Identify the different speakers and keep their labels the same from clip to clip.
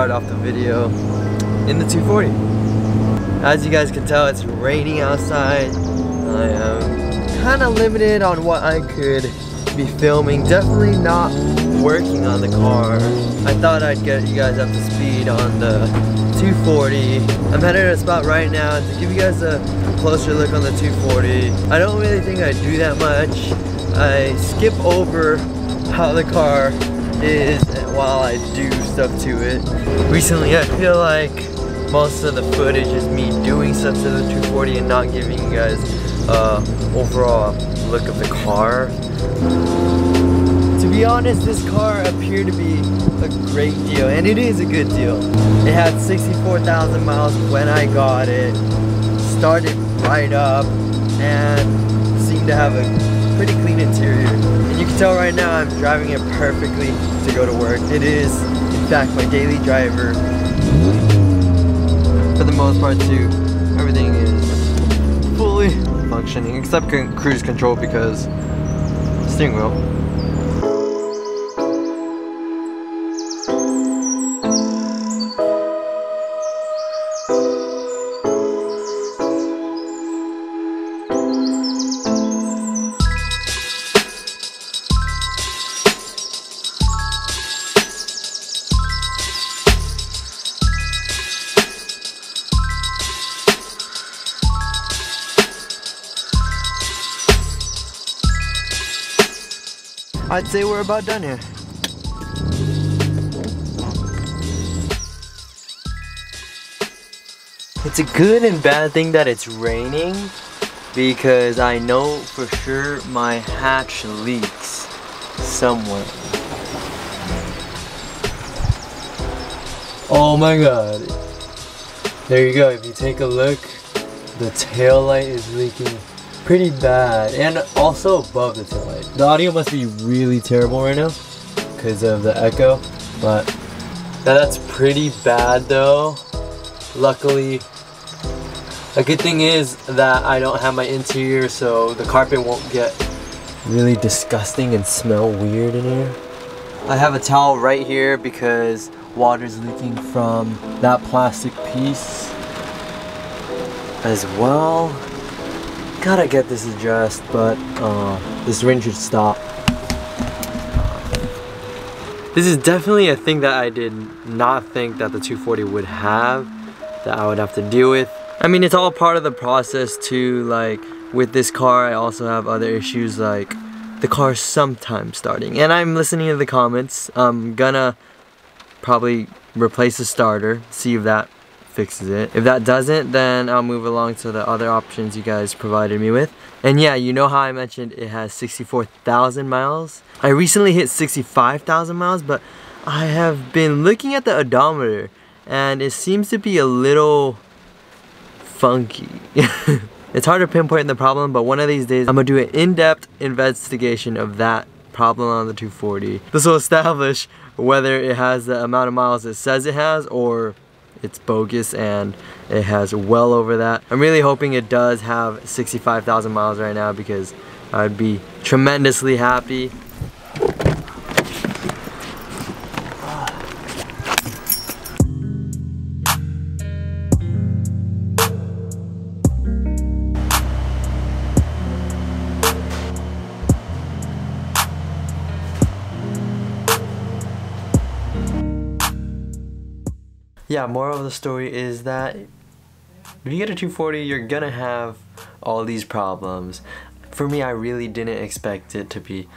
Speaker 1: start off the video in the 240. As you guys can tell, it's raining outside. I am kind of limited on what I could be filming. Definitely not working on the car. I thought I'd get you guys up to speed on the 240. I'm headed to a spot right now to give you guys a closer look on the 240. I don't really think I do that much. I skip over how the car is while I do stuff to it. Recently I feel like most of the footage is me doing stuff to the 240 and not giving you guys overall look of the car. To be honest, this car appeared to be a great deal, and it is a good deal. It had 64,000 miles when I got it, started right up, and seemed to have a pretty clean interior. And you can tell right now I'm driving it perfectly to go to work. It is, in fact, my daily driver. For the most part too, everything is fully functioning except cruise control because steering wheel. I'd say we're about done here. It's a good and bad thing that it's raining because I know for sure my hatch leaks somewhere. Oh my god. There you go, if you take a look, the tail light is leaking pretty bad, and also above the tail light. The audio must be really terrible right now because of the echo, but that's pretty bad though. Luckily, a good thing is that I don't have my interior, so the carpet won't get really disgusting and smell weird in here. I have a towel right here because water's leaking from that plastic piece as well. Gotta get this addressed, but this rain should stop. This is definitely a thing that I did not think that the 240 would have, that I would have to deal with. I mean, it's all part of the process too. Like with this car, I also have other issues like the car sometimes starting. And I'm listening to the comments. I'm gonna probably replace the starter, see if that fixes it. If that doesn't, then I'll move along to the other options you guys provided me with. And yeah, you know how I mentioned it has 64,000 miles? I recently hit 65,000 miles, but I have been looking at the odometer and it seems to be a little funky. It's hard to pinpoint the problem, but one of these days I'm gonna do an in-depth investigation of that problem on the 240. This will establish whether it has the amount of miles it says it has or it's bogus and it has well over that. I'm really hoping it does have 65,000 miles right now because I'd be tremendously happy. Yeah, moral of the story is that if you get a 240, you're gonna have all these problems. For me, I really didn't expect it to be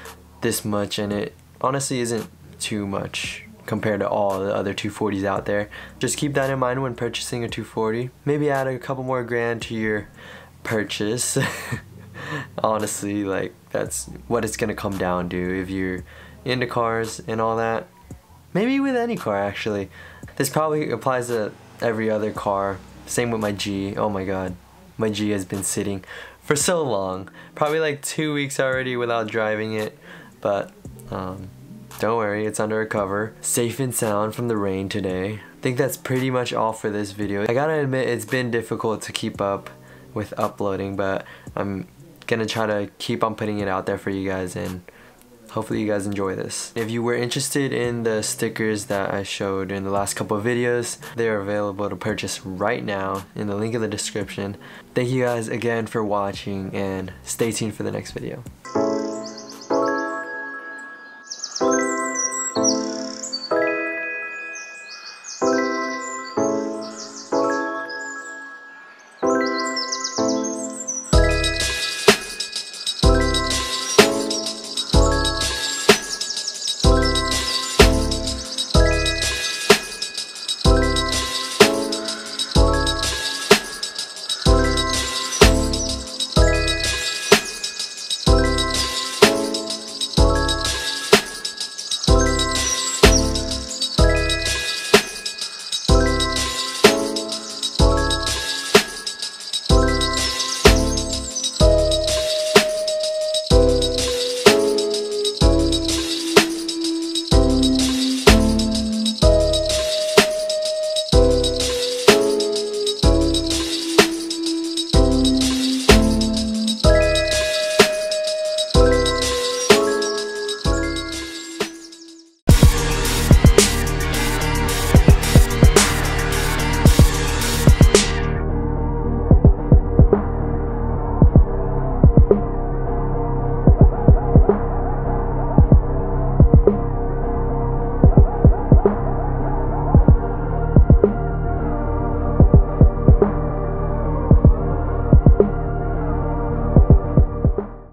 Speaker 1: this much, and it honestly isn't too much compared to all the other 240s out there. Just keep that in mind when purchasing a 240. Maybe add a couple more grand to your purchase. Honestly, like that's what it's gonna come down to if you're into cars and all that. Maybe with any car actually. This probably applies to every other car. Same with my G. Oh my god. My G has been sitting for so long. Probably like 2 weeks already without driving it. But don't worry, it's under a cover. Safe and sound from the rain today. I think that's pretty much all for this video. I gotta admit it's been difficult to keep up with uploading, but I'm gonna try to keep on putting it out there for you guys, and hopefully you guys enjoy this. If you were interested in the stickers that I showed in the last couple of videos, they are available to purchase right now in the link in the description. Thank you guys again for watching, and stay tuned for the next video.